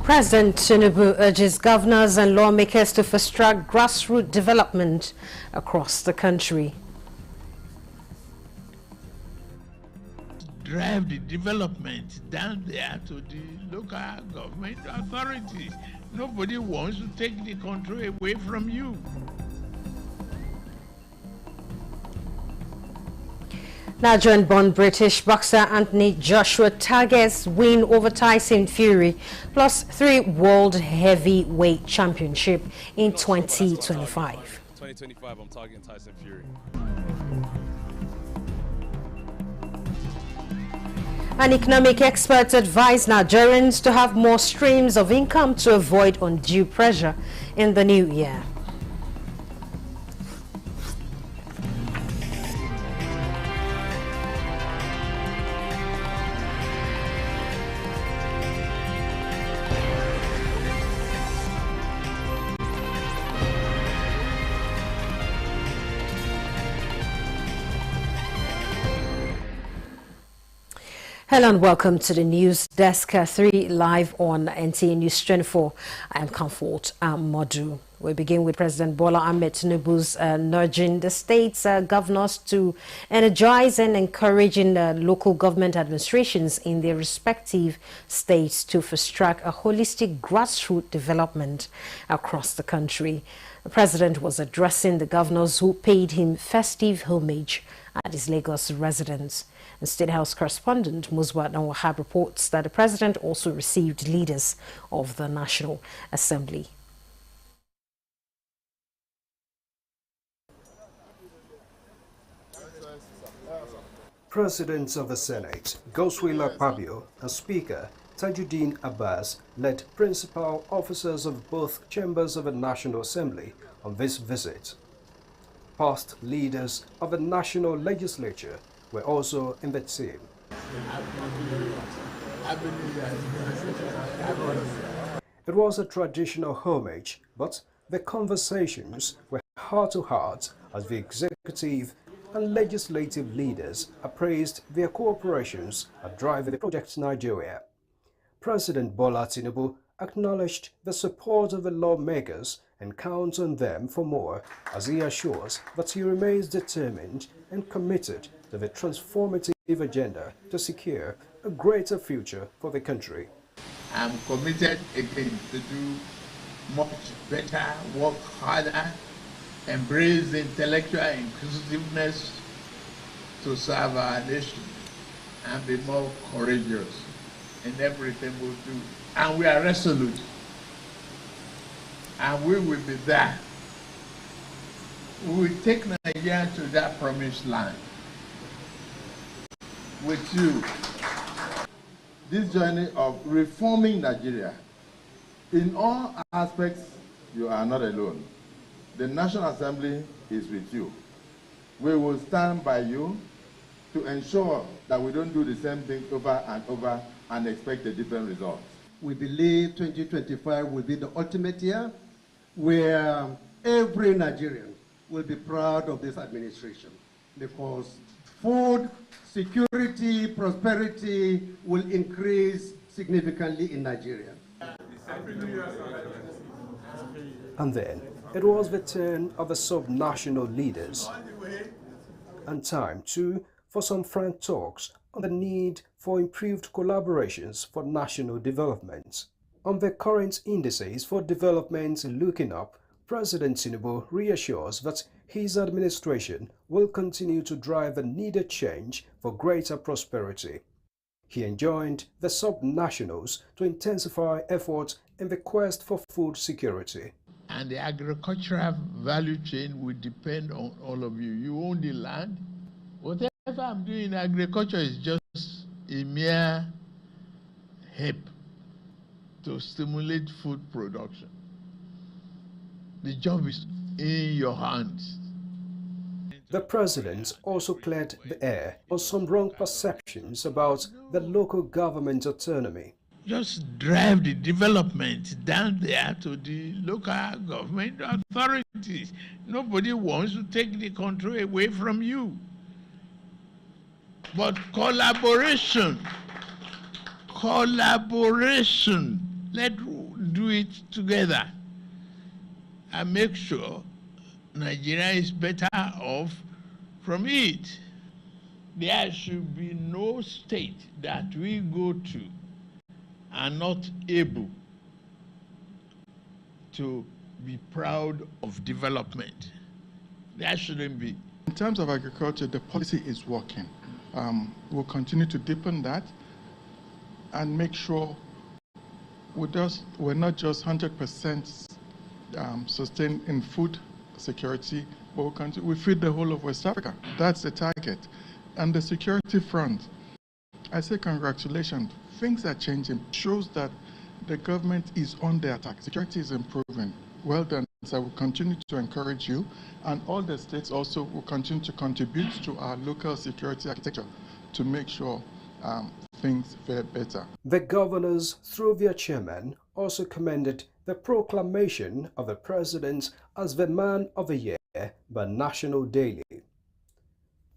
President Tinubu urges governors and lawmakers to fast-track grassroots development across the country. Drive the development down there to the local government authorities. Nobody wants to take the control away from you. Nigerian-born British boxer Anthony Joshua targets win over Tyson Fury, plus 3 World Heavyweight Championship in 2025. 2025, I'm targeting Tyson Fury. And economic experts advise Nigerians to have more streams of income to avoid undue pressure in the new year. Hello and welcome to the News Desk 3 live on NTA News 24. I am Comfort Modu. We begin with President Bola Ahmed Tinubu's nudging the state's governors to energize and encouraging local government administrations in their respective states to fast-track a holistic grassroots development across the country. The president was addressing the governors who paid him festive homage at his Lagos residence. And State House correspondent Musbat Wahab reports that the president also received leaders of the National Assembly. Presidents of the Senate, Godswill Akpabio, and Speaker Tajuddin Abbas led principal officers of both chambers of the National Assembly on this visit. Past leaders of the National Legislature were also in the team. It was a traditional homage, but the conversations were heart-to-heart as the executive and legislative leaders appraised their cooperations at driving the Project Nigeria. President Bola Tinubu acknowledged the support of the lawmakers and counts on them for more, as he assures that he remains determined and committed to the transformative agenda to secure a greater future for the country. I'm committed again to do much better, work harder, embrace intellectual inclusiveness to serve our nation, and be more courageous in everything we do. And we are resolute. And we will be there. We will take Nigeria to that promised land with you. This journey of reforming Nigeria, in all aspects, you are not alone. The National Assembly is with you. We will stand by you to ensure that we don't do the same thing over and over and expect a different result. We believe 2025 will be the ultimate year where every Nigerian will be proud of this administration, because food security, prosperity will increase significantly in Nigeria. And then it was the turn of the sub-national leaders, and time too for some frank talks on the need for improved collaborations for national development. On the current indices for development looking up, President Tinubu reassures that his administration will continue to drive the needed change for greater prosperity. He enjoined the sub-nationals to intensify efforts in the quest for food security. And the agricultural value chain will depend on all of you. You own the land. Whatever I'm doing in agriculture is just a mere help to stimulate food production. The job is in your hands. The president also cleared the air on some wrong perceptions about the local government autonomy. Just drive the development down there to the local government authorities. Nobody wants to take the control away from you. But collaboration, Let's do it together and make sure Nigeria is better off from it. There should be no state that we go to and not able to be proud of development. There shouldn't be. In terms of agriculture, the policy is working. We'll continue to deepen that and make sure we're not just 100% sustained in food security, but we feed the whole of West Africa. That's the target. And the security front, I say congratulations. Things are changing. It shows that the government is on the attack. Security is improving. Well done. So I will continue to encourage you, and all the states also will continue to contribute to our local security architecture to make sure things fare better. The governors, through their chairman, also commended the proclamation of the president as the Man of the Year by National Daily.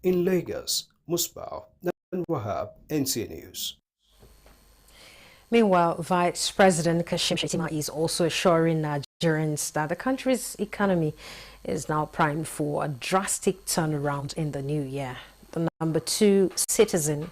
In Lagos, Musbah and Wahab, NTA News. Meanwhile, Vice President Kashim Shettima is also assuring Nigerians that the country's economy is now primed for a drastic turnaround in the new year. The number 2 citizen,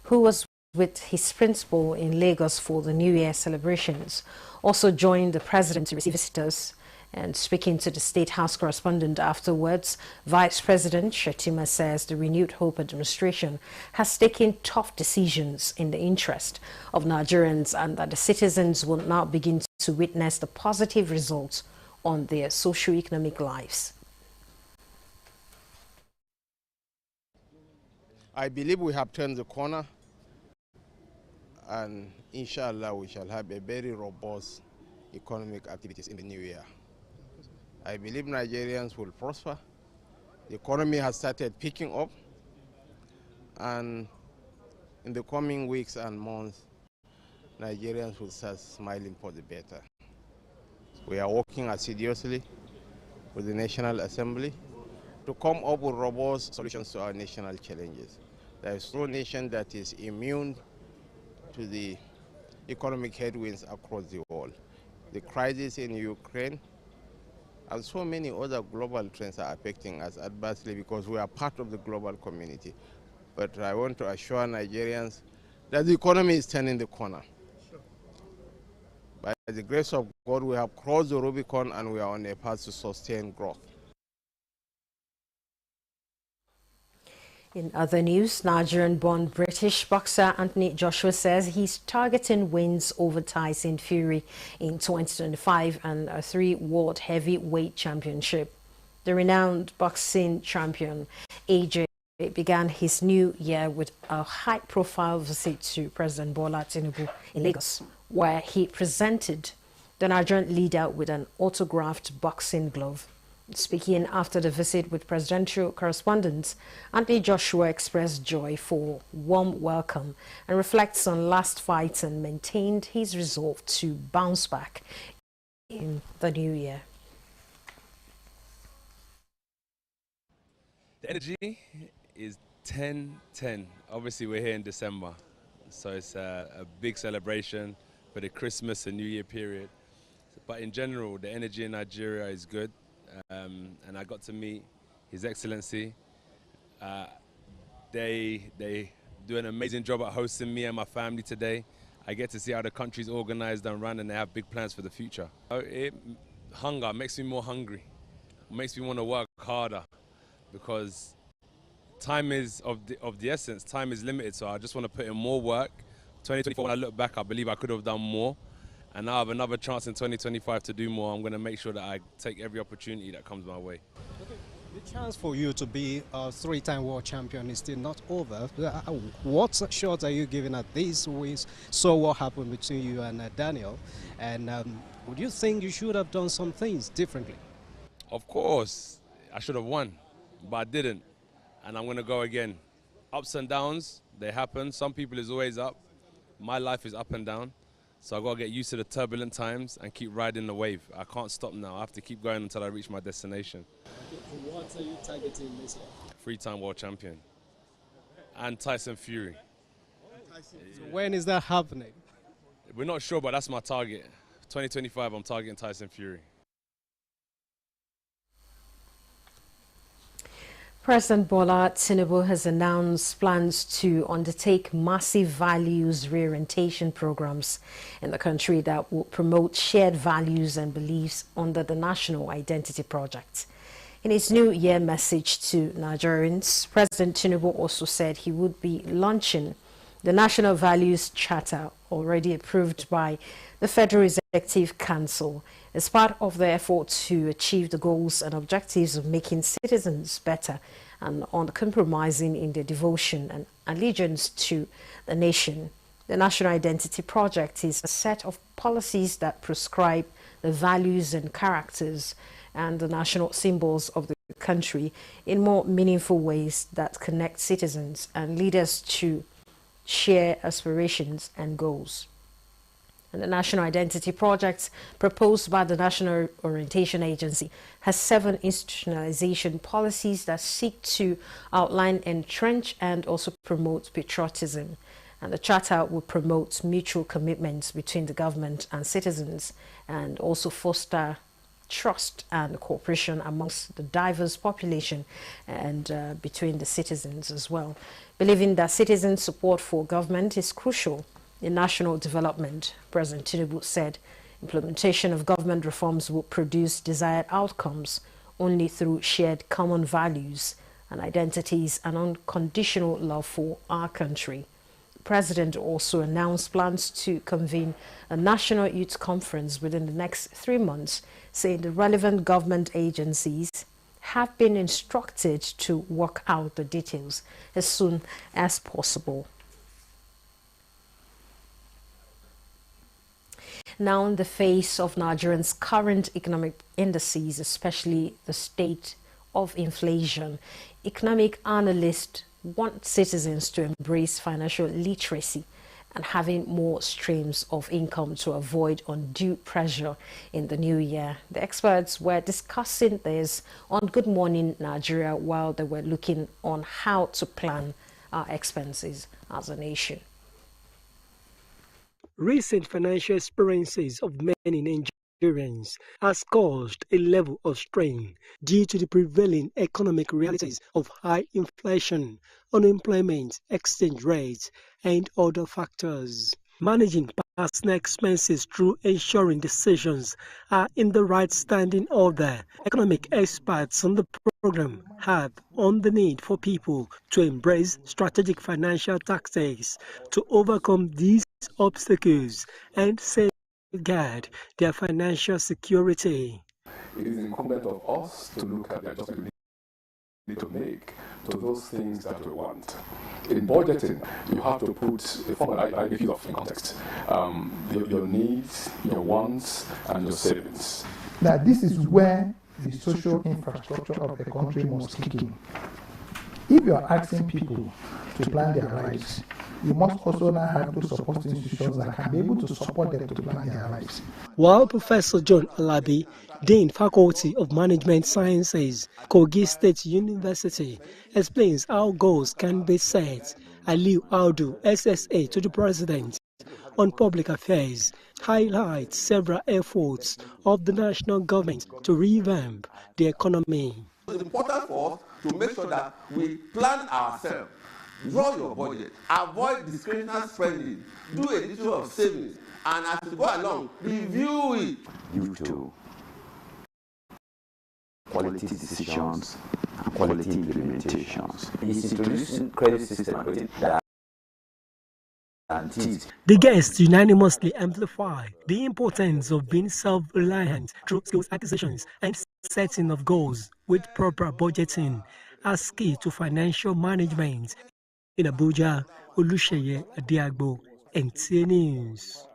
who was with his principal in Lagos for the New Year celebrations, also joined the president to receive visitors. And speaking to the State House correspondent afterwards, Vice President Shettima says the Renewed Hope administration has taken tough decisions in the interest of Nigerians and that the citizens will now begin to witness the positive results on their socio-economic lives. I believe we have turned the corner, and inshallah we shall have a very robust economic activities in the new year. I believe Nigerians will prosper. The economy has started picking up, and in the coming weeks and months, Nigerians will start smiling for the better. We are working assiduously with the National Assembly to come up with robust solutions to our national challenges. There is no nation that is immune to the economic headwinds across the world. The crisis in Ukraine and so many other global trends are affecting us adversely because we are part of the global community. But I want to assure Nigerians that the economy is turning the corner. By the grace of God, we have crossed the Rubicon and we are on a path to sustain growth. In other news, Nigerian-born British boxer Anthony Joshua says he's targeting wins over Tyson Fury in 2025 and a 3 World Heavyweight Championship. The renowned boxing champion AJ began his new year with a high-profile visit to President Bola Tinubu in Lagos, where he presented the Nigerian leader with an autographed boxing glove. Speaking after the visit with presidential correspondents, Anthony Joshua expressed joy for warm welcome and reflects on last fight and maintained his resolve to bounce back in the new year. The energy is 10-10. Obviously, we're here in December, so it's a big celebration for the Christmas and New Year period. But in general, the energy in Nigeria is good. And I got to meet His Excellency. They do an amazing job at hosting me and my family today. I get to see how the country's organized and run, and they have big plans for the future. Hunger makes me more hungry, makes me want to work harder, because time is of the essence. Time is limited, so I just want to put in more work. 2024, when I look back, I believe I could have done more. And now I have another chance in 2025 to do more. I'm going to make sure that I take every opportunity that comes my way. Okay. The chance for you to be a 3-time world champion is still not over. What shots are you giving at these wins? So what happened between you and Daniel? And would you think you should have done some things differently? Of course, I should have won, but I didn't. And I'm going to go again. Ups and downs, they happen. Some people is always up. My life is up and down. So I've got to get used to the turbulent times and keep riding the wave. I can't stop now. I have to keep going until I reach my destination. What are you targeting this year? 3-time world champion. And Tyson Fury. So when is that happening? We're not sure, but that's my target. 2025, I'm targeting Tyson Fury. President Bola Tinubu has announced plans to undertake massive values reorientation programs in the country that will promote shared values and beliefs under the National Identity Project. In his New Year message to Nigerians, President Tinubu also said he would be launching the National Values Charter, already approved by the Federal Executive Council, as part of the effort to achieve the goals and objectives of making citizens better and uncompromising in their devotion and allegiance to the nation. The National Identity Project is a set of policies that prescribe the values and characters and the national symbols of the country in more meaningful ways that connect citizens and leaders to share aspirations and goals. And the National Identity Project, proposed by the National Orientation Agency, has 7 institutionalization policies that seek to outline, entrench, and also promote patriotism. And the Charter will promote mutual commitments between the government and citizens and also foster trust and cooperation amongst the diverse population and between the citizens as well. Believing that citizen support for government is crucial in national development, President Tinubu said implementation of government reforms will produce desired outcomes only through shared common values and identities and unconditional love for our country. The President also announced plans to convene a national youth conference within the next 3 months, saying the relevant government agencies have been instructed to work out the details as soon as possible. Now, in the face of Nigerians' current economic indices, especially the state of inflation, economic analysts want citizens to embrace financial literacy and having more streams of income to avoid undue pressure in the new year. The experts were discussing this on Good Morning Nigeria while they were looking on how to plan our expenses as a nation. Recent financial experiences of many Nigerians has caused a level of strain due to the prevailing economic realities of high inflation, unemployment, exchange rates, and other factors. Managing personal expenses through ensuring decisions are in the right standing order. Economic experts on the program have on the need for people to embrace strategic financial tactics to overcome these obstacles and safeguard their financial security. It is incumbent on us to look at the adjustments we need to make to those things that we want. In budgeting, you have to put a formula. I give you in context. Your needs, your wants, and your savings. Now, this is where the social infrastructure of the country must kick in. If you are asking people to plan their lives, you must also now have those support institutions that can be able to support them to plan their lives. While Professor John Alabi, Dean Faculty of Management Sciences, Kogi State University, explains how goals can be set, Aliu Audu, SSA to the President on Public Affairs, highlights several efforts of the national government to revamp the economy. It's important for us to make sure that we plan ourselves. Draw your budget, avoid discretionary spending, do a little of savings, and as you go along, review it. Due to quality decisions and quality implementations. It's introducing credit system that the guests unanimously amplify the importance of being self-reliant through skills acquisitions and setting of goals with proper budgeting as key to financial management. In Abuja, Olusheye Adiagbo, NTA News.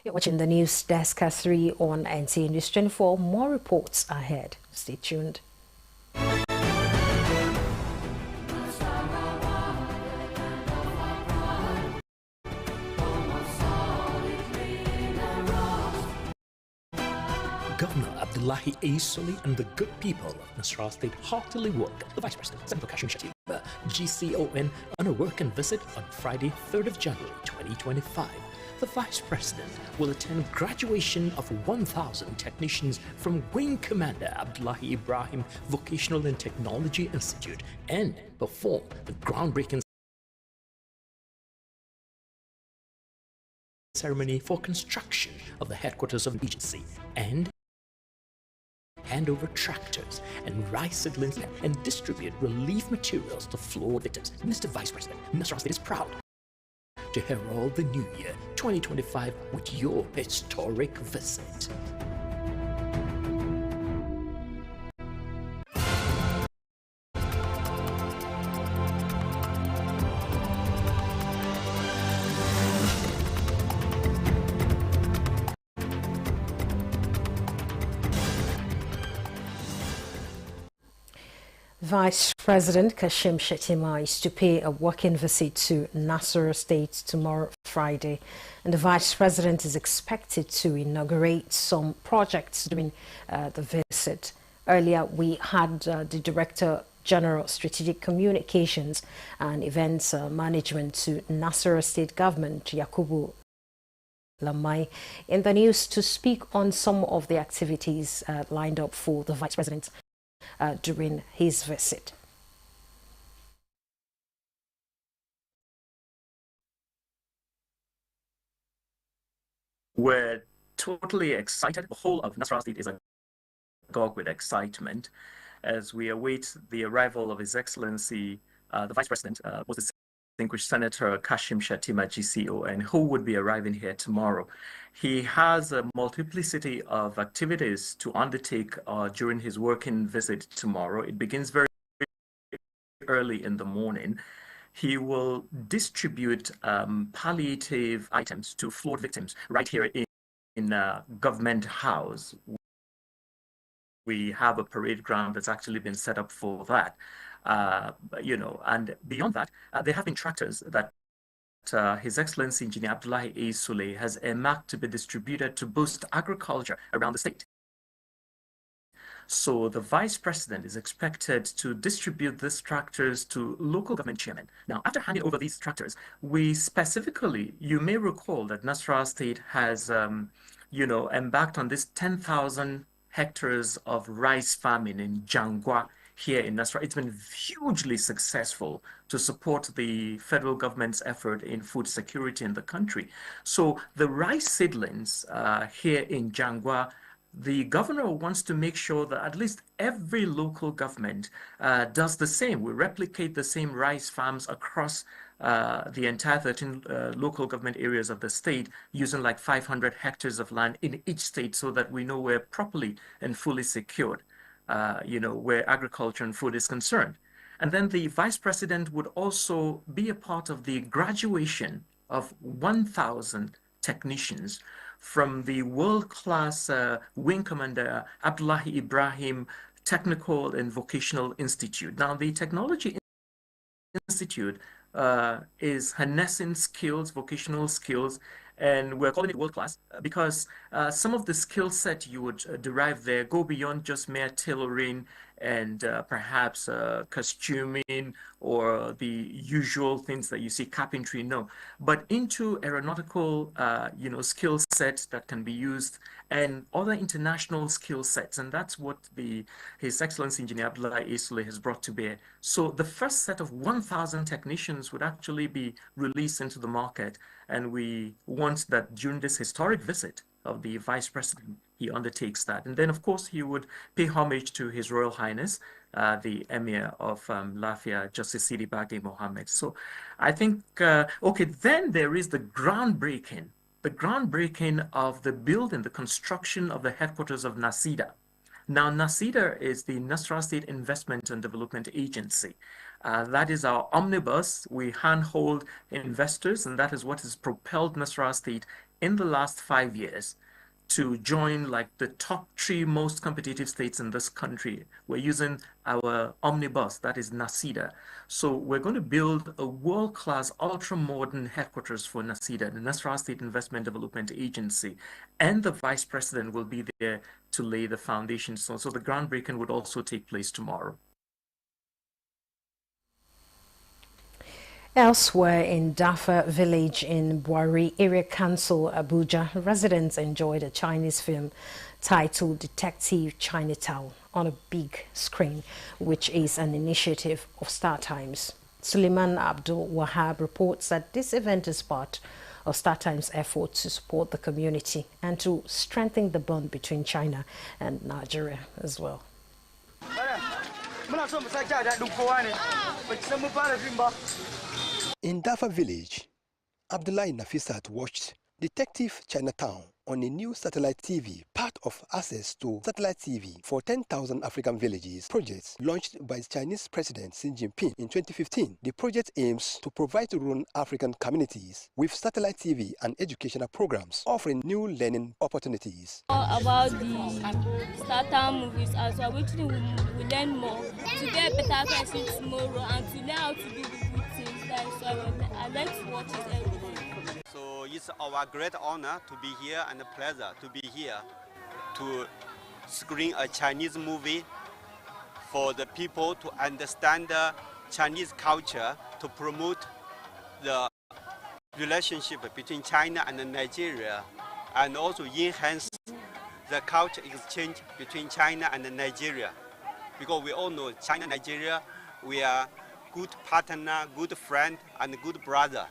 You're watching the news desk at 3 on NTA News 24. More reports ahead. Stay tuned. Governor Abdullahi A. Soli and the good people of Nasarawa State heartily welcome the Vice President, Senator Kashim Shettima, GCON, on a working visit on Friday, 3rd of January 2025. the Vice President will attend graduation of 1,000 technicians from Wing Commander Abdullahi Ibrahim Vocational and Technology Institute and perform the groundbreaking ceremony for construction of the headquarters of the agency and hand over tractors and rice seedlings and distribute relief materials to flood victims. Mr. Vice President, Nasarawa State is proud to herald the new year 2025 with your historic visit. Vice President Kashim Shettima is to pay a working visit to Nasarawa State tomorrow, Friday, and the Vice President is expected to inaugurate some projects during the visit. Earlier, we had the Director General Strategic Communications and Events Management to Nasarawa State Government, Yakubu Lamai, in the news to speak on some of the activities lined up for the Vice President during his visit. We're totally excited. The whole of Nasarawa State is agog with excitement as we await the arrival of His Excellency, the Vice President, was distinguished Senator Kashim Shettima, GCON, who would be arriving here tomorrow. He has a multiplicity of activities to undertake during his working visit tomorrow. It begins very early in the morning. He will distribute palliative items to flood victims right here in Government House. We have a parade ground that's actually been set up for that. And beyond that, there have been tractors that His Excellency Engineer Abdullahi A. Sule has earmarked to be distributed to boost agriculture around the state. So the Vice President is expected to distribute these tractors to local government chairmen. Now, after handing over these tractors, we specifically, you may recall that Nasarawa State has, embarked on this 10,000 hectares of rice farming in Jangwa here in Nasarawa. It's been hugely successful to support the federal government's effort in food security in the country. So the rice seedlings here in Jangwa, the governor wants to make sure that at least every local government does the same. We replicate the same rice farms across the entire 13 local government areas of the state, using like 500 hectares of land in each state so that we know we're properly and fully secured, where agriculture and food is concerned. And then the Vice President would also be a part of the graduation of 1,000 technicians from the world-class Wing Commander Abdullahi Ibrahim Technical and Vocational Institute. Now, the Technology Institute is harnessing skills, vocational skills, and we're calling it world-class because some of the skill set you would derive there go beyond just mere tailoring and perhaps costuming or the usual things that you see, carpentry, no, but into aeronautical, skill sets that can be used and other international skill sets. And that's what His Excellency Engineer Abdullahi Sule has brought to bear. So the first set of 1,000 technicians would actually be released into the market. And we want that during this historic visit of the Vice President, he undertakes that. And then, of course, he would pay homage to His Royal Highness, the Emir of Lafia, Justice Sidi Baghi Mohammed. So I think, then there is the groundbreaking of the building, the construction of the headquarters of NASIDA. Now, NASIDA is the Nasarawa State Investment and Development Agency. That is our omnibus. We handhold investors, and that is what has propelled Nasarawa State in the last 5 years to join like the top 3 most competitive states in this country. We're using our omnibus, that is NASIDA. So we're going to build a world-class, ultra-modern headquarters for NASIDA, the Nasarawa State Investment Development Agency, and the Vice President will be there to lay the foundation. So the groundbreaking would also take place tomorrow. Elsewhere in Dafa village in Bwari Area Council, Abuja, residents enjoyed a Chinese film titled Detective Chinatown on a big screen, which is an initiative of Star Times. Suleiman Abdul Wahab reports that this event is part of Star Times' effort to support the community and to strengthen the bond between China and Nigeria as well. In Dafa village, Abdullahi Nafisat watched Detective Chinatown on a new satellite TV, part of Access to Satellite TV for 10,000 African Villages project launched by Chinese President Xi Jinping in 2015. The project aims to provide rural African communities with satellite TV and educational programs, offering new learning opportunities. About the Startime movies as well, which we learn more to get better person tomorrow and to learn how to do the good things. That's why I like to watch it every day. So it's our great honor to be here and a pleasure to be here to screen a Chinese movie for the people to understand the Chinese culture, to promote the relationship between China and Nigeria, and also enhance the culture exchange between China and Nigeria. Because we all know China and Nigeria, we are good partner, good friend, and good brother.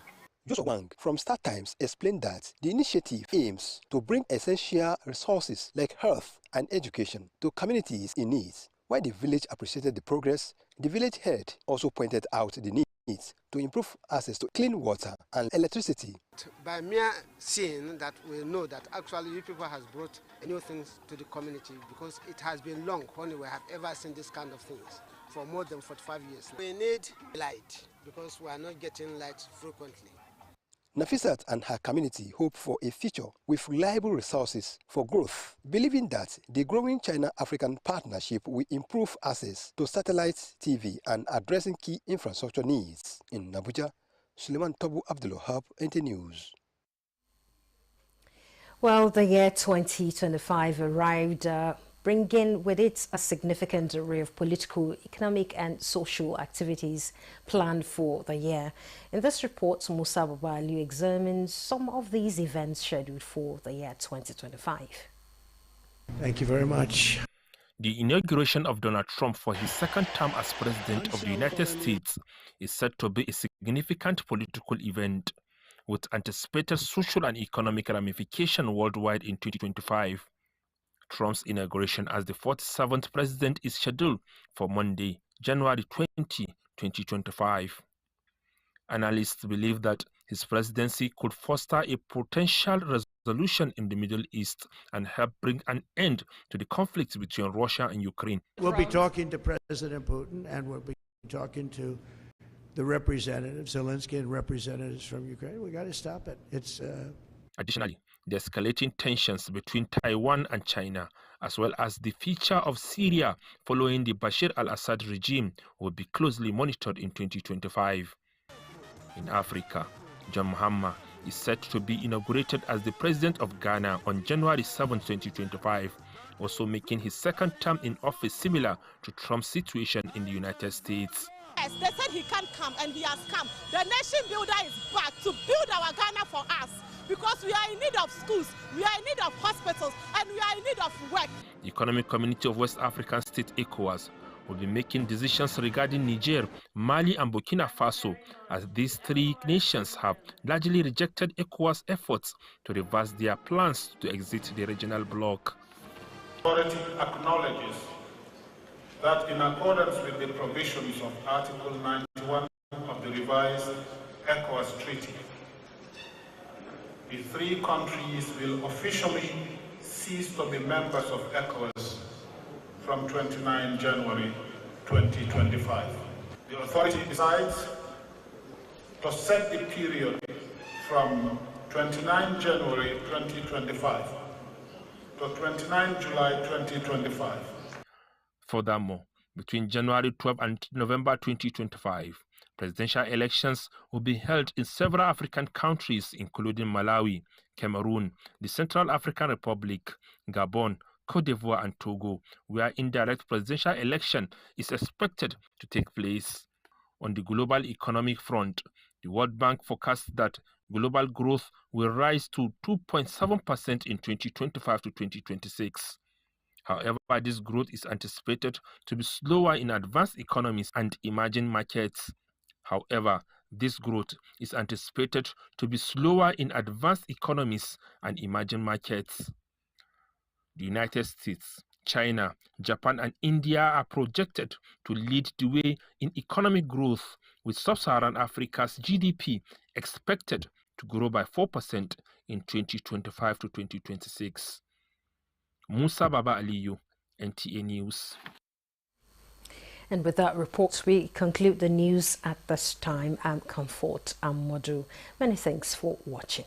Joshua Wang from Star Times explained that the initiative aims to bring essential resources like health and education to communities in need. While the village appreciated the progress, the village head also pointed out the needs to improve access to clean water and electricity. By mere seeing that, we know that actually you people has brought new things to the community, because it has been long when we have ever seen this kind of things for more than 45 years. We need light because we are not getting light frequently. Nafisat and her community hope for a future with reliable resources for growth, believing that the growing China-African partnership will improve access to satellite TV and addressing key infrastructure needs. In Abuja, Suleiman Tobu Abdulwahab, NT News. Well, the year 2025 arrived, bringing with it a significant array of political, economic and social activities planned for the year. In this report, Musa Babaliu examines some of these events scheduled for the year 2025. Thank you very much. The inauguration of Donald Trump for his second term as President of the United States is said to be a significant political event with anticipated social and economic ramifications worldwide in 2025. Trump's inauguration as the 47th president is scheduled for Monday, January 20, 2025. Analysts believe that his presidency could foster a potential resolution in the Middle East and help bring an end to the conflict between Russia and Ukraine. We'll be talking to President Putin, and we'll be talking to the representatives, Zelensky and representatives from Ukraine. We got to stop it. Additionally, the escalating tensions between Taiwan and China, as well as the future of Syria following the Bashar al-Assad regime, will be closely monitored in 2025. In Africa, John Mahama is set to be inaugurated as the president of Ghana on January 7, 2025, also making his second term in office similar to Trump's situation in the United States. Yes, they said he can't come, and he has come. The nation builder is back to build our Ghana for us, because we are in need of schools, we are in need of hospitals, and we are in need of work. The Economic Community of West African States, ECOWAS, will be making decisions regarding Niger, Mali, and Burkina Faso, as these three nations have largely rejected ECOWAS efforts to reverse their plans to exit the regional bloc. The authority acknowledges that in accordance with the provisions of Article 91 of the revised ECOWAS Treaty, the three countries will officially cease to be members of ECOWAS from 29 January 2025. The authority decides to set the period from 29 January 2025 to 29 July 2025. Furthermore, between January 12 and November 2025, presidential elections will be held in several African countries, including Malawi, Cameroon, the Central African Republic, Gabon, Cote d'Ivoire, and Togo, where indirect presidential election is expected to take place. On the global economic front, The World Bank forecasts that global growth will rise to 2.7% in 2025 to 2026. However, this growth is anticipated to be slower in advanced economies and emerging markets. However, this growth is anticipated to be slower in advanced economies and emerging markets. The United States, China, Japan, and India are projected to lead the way in economic growth, with sub-Saharan Africa's GDP expected to grow by 4% in 2025 to 2026. Musa Baba Aliyu, NTA News. And with that report, we conclude the news at this time. I'm Comfort Modu. Many thanks for watching.